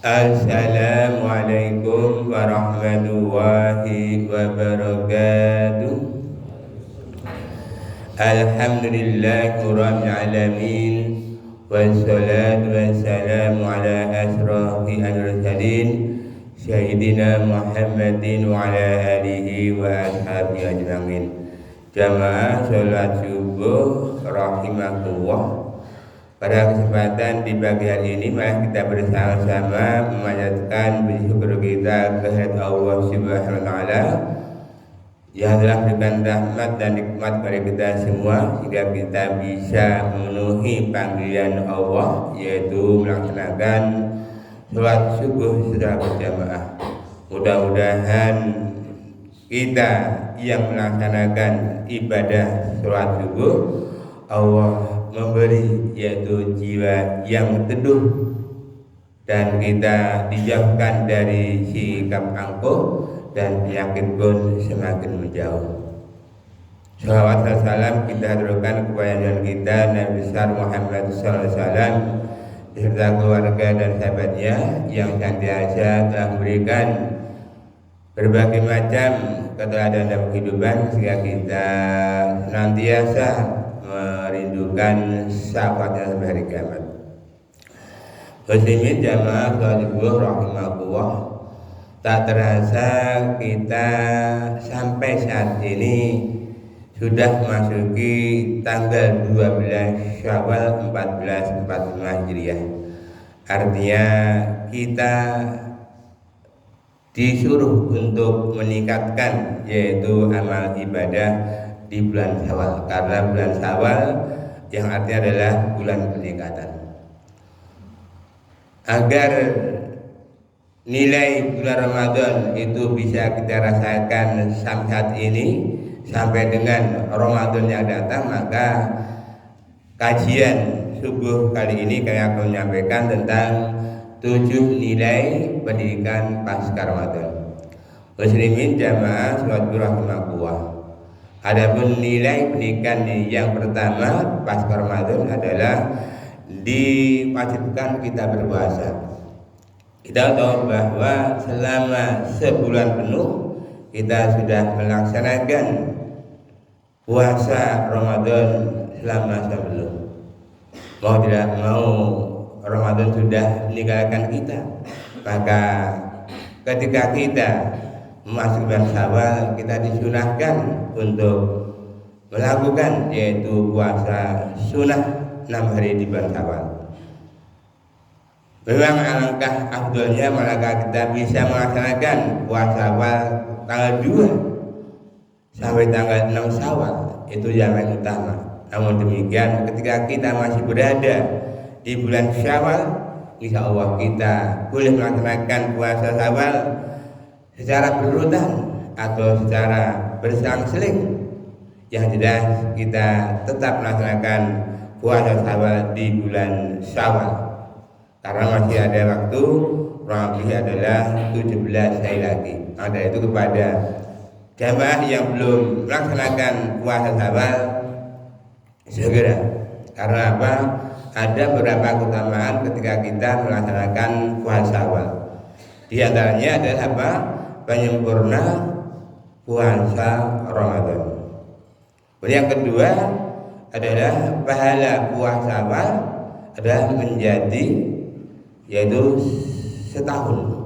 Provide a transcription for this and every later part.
Assalamualaikum warahmatullahi wabarakatuh. Alhamdulillahirabbil alamin. Wassalatu wassalamu ala asyrafil mursalin sayyidina Muhammadin wa ala alihi wa ashabihi ajmain. Jamaah salat subuh rahimakumullah. Pada kesempatan di pagi hari ini mari kita bersama-sama memanjatkan bersyukur kita kehadirat Allah Subhanahu wa taala yang telah berikan rahmat dan nikmat kepada kita semua sehingga kita bisa memenuhi panggilan Allah, yaitu melaksanakan sholat subuh secara berjamaah. Mudah-mudahan kita yang melaksanakan ibadah sholat subuh Allah memberi yaitu jiwa yang teduh dan kita dijauhkan dari sikap angkuh dan penyakit pun semakin menjauh. Shalawat dan salam kita haturkan kepada junjungan kita Nabi besar Muhammad SAW beserta keluarga dan sahabatnya yang senantiasa telah memberikan berbagai macam keteladanan dalam kehidupan sehingga kita senantiasa merindukan syafaatnya sampai hari kiamat. Muslimin jamaah sholat subuh rahimakumullah, tak terasa kita sampai saat ini sudah masuki tanggal 12 Syawal 1445 Hijriah. Artinya kita disuruh untuk meningkatkan yaitu amal ibadah di bulan Syawal, karena bulan Syawal yang artinya adalah bulan peningkatan. Agar nilai bulan Ramadan itu bisa kita rasakan sampai saat ini sampai dengan Ramadan yang datang, maka kajian subuh kali ini kami akan menyampaikan tentang 7 nilai pendidikan pasca Ramadan. Muslimin jamaah sholat rahimakumullah. Adapun nilai pendidikan yang pertama pasca Ramadan adalah diwajibkan kita berpuasa. Kita tahu bahwa selama sebulan penuh kita sudah melaksanakan puasa Ramadan selama sebulan. Mau tidak mau Ramadan sudah meninggalkan kita, maka ketika kita memasuki bulan Syawal kita disunahkan untuk melakukan yaitu puasa sunnah 6 hari di bulan Syawal. Memang alangkah afdolnya manakala kita bisa melaksanakan puasa awal tanggal 2 sampai tanggal 6 Syawal, itu yang paling utama. Namun demikian ketika kita masih berada di bulan Syawal, insya Allah kita boleh melaksanakan puasa Syawal secara berurutan atau secara berselang-seling. Yang jelas kita tetap melaksanakan puasa Syawal di bulan Syawal karena masih ada waktu, kurang lebih adalah 17 hari lagi. Ada itu kepada jamaah yang belum melaksanakan puasa Syawal segera. Karena apa? Ada beberapa keutamaan ketika kita melaksanakan puasa Syawal. Di antaranya adalah apa? Penyempurna puasa Ramadan. Yang kedua adalah pahala puasa awal adalah menjadi yaitu setahun.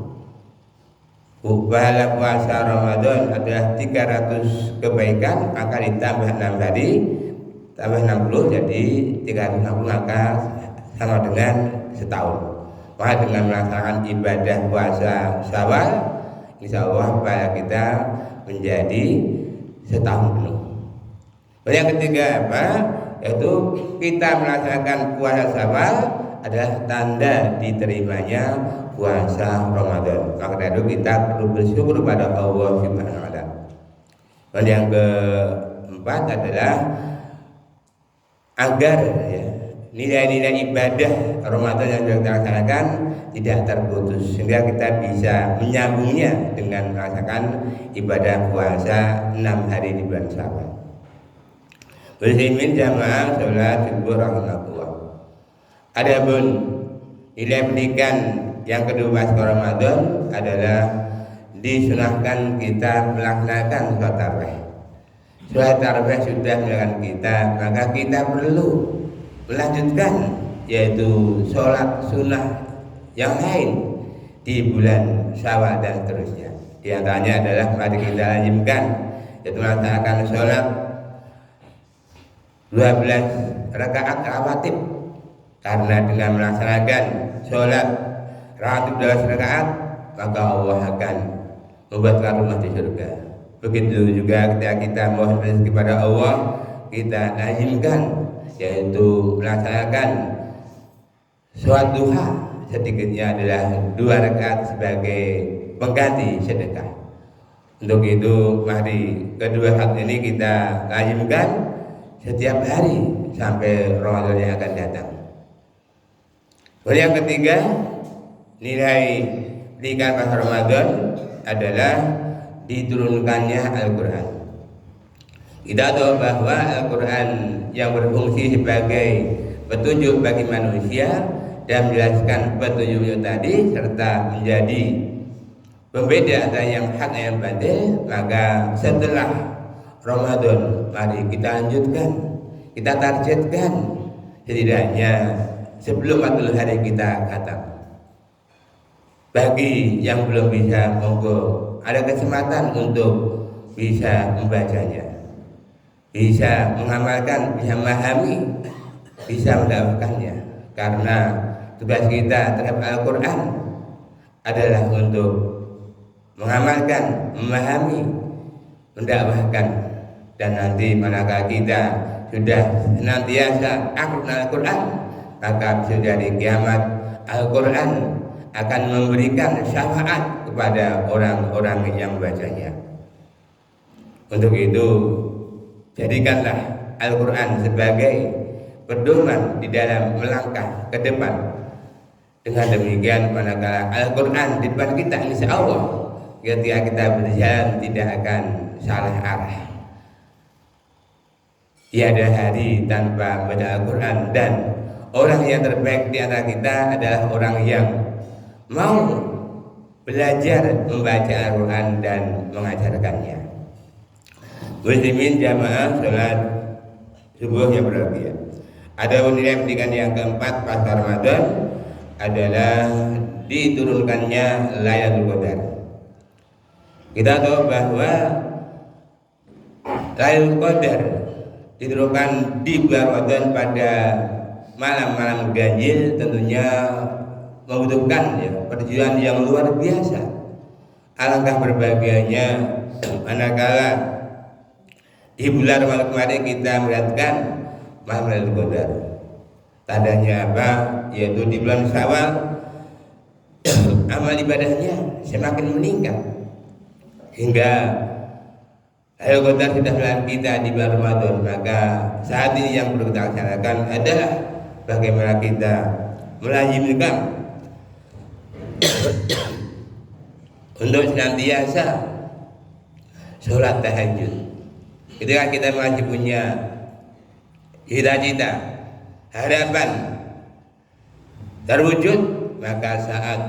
Pahala puasa Ramadan adalah 300 kebaikan, maka ditambah 6 hari tambah 60 jadi 360, maka sama dengan setahun. Maka dengan melaksanakan ibadah puasa Syawal, insya Allah pahala kita menjadi setahun penuh. Yang ketiga apa? Yaitu kita melaksanakan puasa Syawal adalah tanda diterimanya puasa Ramadan. Maka dari itu kita perlu bersyukur kepada Allah Subhanahu wa taala. Dan yang keempat adalah agar nilai-nilai ibadah Ramadan yang kita laksanakan tidak terputus, sehingga kita bisa menyambungnya dengan melaksanakan ibadah puasa 6 hari di bulan Syawal. Muslimin jamaah sholat subuh rahimakumullah. Adapun nilai pendidikan yang kedua pasca Ramadan adalah disunahkan kita melaksanakan sholat tarawih. Sholat tarawih sudah melakukan kita, maka kita perlu melanjutkan, yaitu sholat sunnah yang lain di bulan Syawal dan seterusnya. Di antaranya adalah mari kita lazimkan, yaitu melaksanakan sholat 12 rakaat rawatib, karena dengan melaksanakan sholat rawatib 12 rakaat maka Allah akan membuatkan rumah di surga. Begitu juga ketika kita mohon rezeki kepada Allah, kita lazimkan, yaitu melaksanakan sholat duha, sedikitnya adalah 2 rakaat sebagai pengganti sedekah. Untuk itu mari kedua hal ini kita lazimkan setiap hari sampai Ramadan yang akan datang. Yang ketiga, nilai pernikahan pas Ramadan adalah diturunkannya Al-Quran. Kita tahu bahwa Al-Quran yang berfungsi sebagai petunjuk bagi manusia dan menjelaskan petunjuknya tadi serta menjadi pembeda antara yang hak dan yang batil, maka setelah Ramadan mari kita lanjutkan, kita targetkan setidaknya sebelum 40 hari kita khatam. Bagi yang belum bisa, monggo ada kesempatan untuk bisa membacanya, bisa mengamalkan, bisa memahami, bisa mendapatkannya. Karena tugas kita terhadap Al-Quran adalah untuk mengamalkan, memahami, mendakwahkan. Dan nanti manakala kita sudah senantiasa akrab dengan Al-Quran, maka sudah di kiamat Al-Quran akan memberikan syafaat kepada orang-orang yang membacanya. Untuk itu jadikanlah Al-Quran sebagai pedoman di dalam melangkah ke depan. Dengan demikian manakala Al-Quran di depan kita, insya Allah ketika kita berjalan tidak akan salah arah. Tiada hari tanpa membaca Al-Quran, dan orang yang terbaik di antara kita adalah orang yang mau belajar membaca Al-Quran dan mengajarkannya. Muslimin jamaah sholat subuh yang berbahagia. Ada nilai pendidikan yang keempat pasca Ramadan adalah diturunkannya Lailatul Qadar. Kita tahu bahwa Lailatul Qadar diturunkan di bulan Ramadan pada malam-malam ganjil, tentunya membutuhkan perjuangan yang luar biasa. Alangkah berbahagianya manakala di bulan Ramadan kemarin kita melihatkan malam Lailatul Qadar. Tandanya apa? Yaitu di bulan Syawal amal ibadahnya semakin meningkat hingga Lailatul Qadar sudah melihat kita di bulan Ramadan. Maka saat ini yang perlu kita laksanakan adalah bagaimana kita melazimkan untuk senantiasa sholat tahajud. Ketika kita masih punya cita-cita, harapan terwujud, maka saat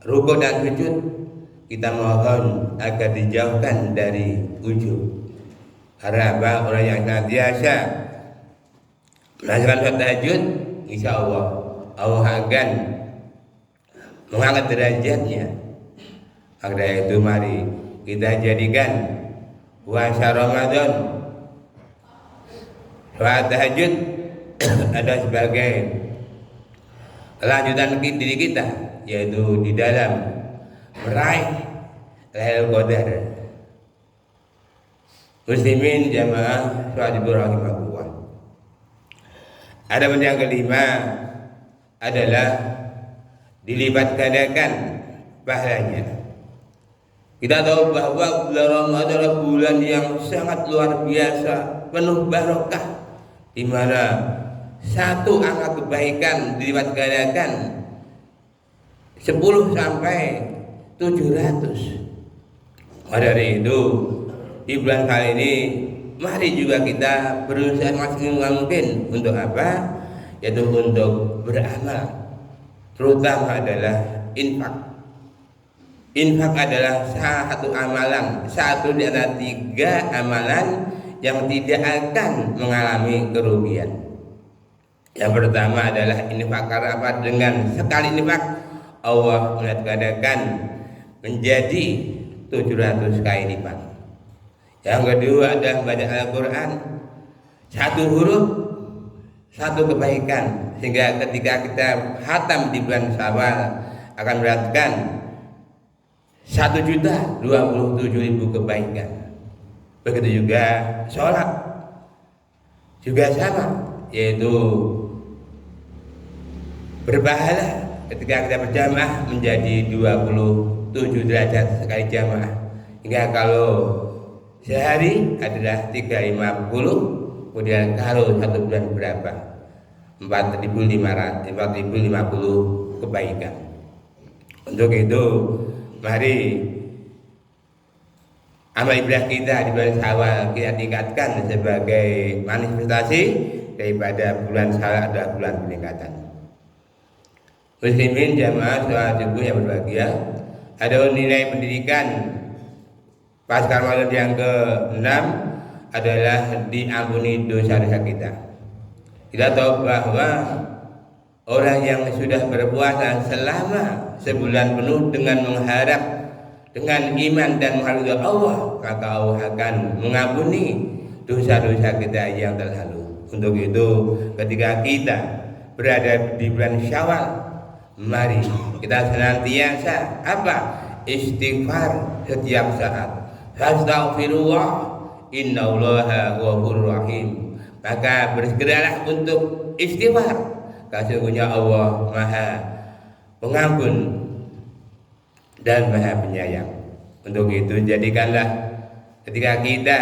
rukuk dan sujud kita mohon agar dijauhkan dari ujub. Karena orang yang senantiasa melakukan sholat tahajud, insya Allah Allah akan mengangkat derajatnya. Maka itu mari kita jadikan puasa Ramadan, sholat tahajud ada sebagai kelanjutan diri kita, yaitu di dalam meraih Lailatul Qadar. Muslimin jamaah sholat rahimahullah. Ada yang kelima adalah dilipat gandakan pahalanya. Kita tahu bahwa bulan Ramadan adalah bulan yang sangat luar biasa, penuh barokah, di mana satu angka kebaikan dilipat gandakan 10 sampai 700. Dari itu di bulan kali ini mari juga kita berusaha maksimal mungkin untuk apa? Yaitu untuk beramal, terutama adalah infak. Infak adalah satu amalan, satu di antara 3 amalan yang tidak akan mengalami kerugian. Yang pertama adalah infak, karena apa? Dengan sekali infak Allah mengadakan menjadi 700 kali lipat. Yang kedua adalah baca Al-Quran, 1 huruf 1 kebaikan, sehingga ketika kita khatam di bulan Syawal akan mendapatkan 1.027.000 kebaikan. Begitu juga sholat juga sama, yaitu berpahala ketika kita berjamaah menjadi 27 derajat sekali jamaah. Hingga kalau sehari adalah 350, kemudian kalau 1 bulan berapa? 4.050 kebaikan. Untuk itu mari amal ibadah kita di bulan Syawal kita tingkatkan sebagai manifestasi daripada bulan Syawal adalah bulan peningkatan. Muslimin jamaah sholat subuh yang berbahagia, ada nilai pendidikan pasca Ramadan yang ke-6 adalah diampuni dosa-dosa kita. Kita tahu bahwa orang yang sudah berpuasa selama sebulan penuh dengan mengharap, dengan iman dan menghargai Allah, maka Allah akan mengampuni dosa-dosa kita yang terlalu. Untuk itu ketika kita berada di bulan Syawal, mari kita senantiasa apa? Istighfar setiap saat. Astaghfirullah, innallaha ghafurur rahim. Maka bersegeralah untuk istighfar, sesungguhnya Allah Maha Pengampun dan Maha Penyayang. Untuk itu jadikanlah ketika kita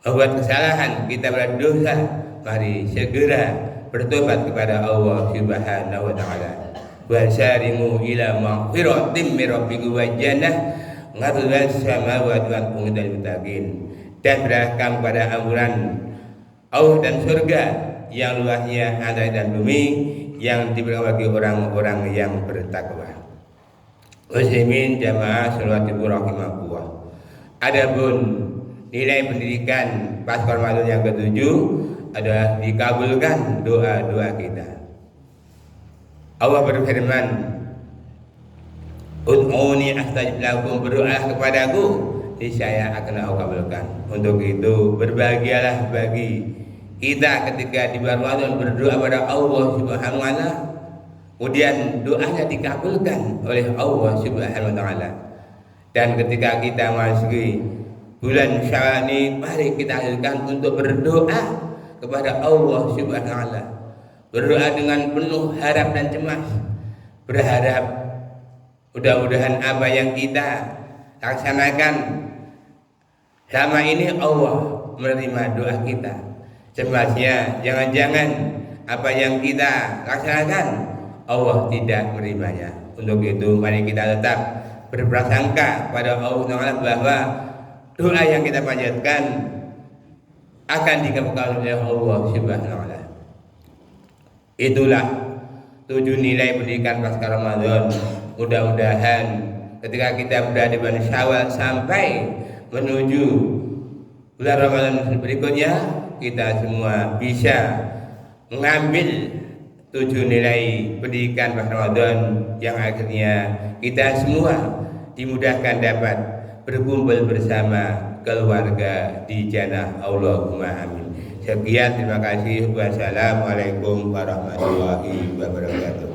membuat kesalahan, kita berdosa, mari segera bertobat kepada Allah Subhanahu wa taala. Wa sarimu ila maghfiratin min rabbikum wa jannah ngadzulat samawati wal ardi muttaqin. Dan berahkan kepada ampunan Allah dan surga yang luasnya antara dan bumi, yang diberikan bagi orang-orang yang bertakwa. Muslimin jamaah sholat subuh rahimakumullah. Adapun nilai pendidikan pasca Ramadan yang ke-7 adalah dikabulkan doa-doa kita. Allah berfirman, "Ud'uni astajib lakum," berdoalah kepadaku, niscaya akan aku kabulkan. Untuk itu berbahagialah bagi kita ketika di bulan Ramadan berdoa pada Allah Subhanahu wa taala, kemudian doanya dikabulkan oleh Allah Subhanahu wa taala. Dan ketika kita masuk bulan Syawal ini, mari kita hadirkan untuk berdoa kepada Allah Subhanahu wa taala. Berdoa dengan penuh harap dan cemas, berharap mudah-mudahan apa yang kita laksanakan selama ini Allah menerima doa kita. Cemasnya jangan-jangan apa yang kita laksanakan Allah tidak menerimanya. Untuk itu mari kita tetap berprasangka pada Allah Ta'ala bahwa doa yang kita panjatkan akan dikabulkan oleh Allah Subhanahu wa taala. Itulah 7 nilai pendidikan pasca Ramadan. Mudah-mudahan ketika kita berada di bulan Syawal sampai menuju bulan Ramadan berikutnya, kita semua bisa mengambil 7 nilai pendidikan pasca Ramadan yang akhirnya kita semua dimudahkan dapat berkumpul bersama keluarga di jannah. Allahumma amin. Sekian, terima kasih. Wassalamualaikum warahmatullahi wabarakatuh.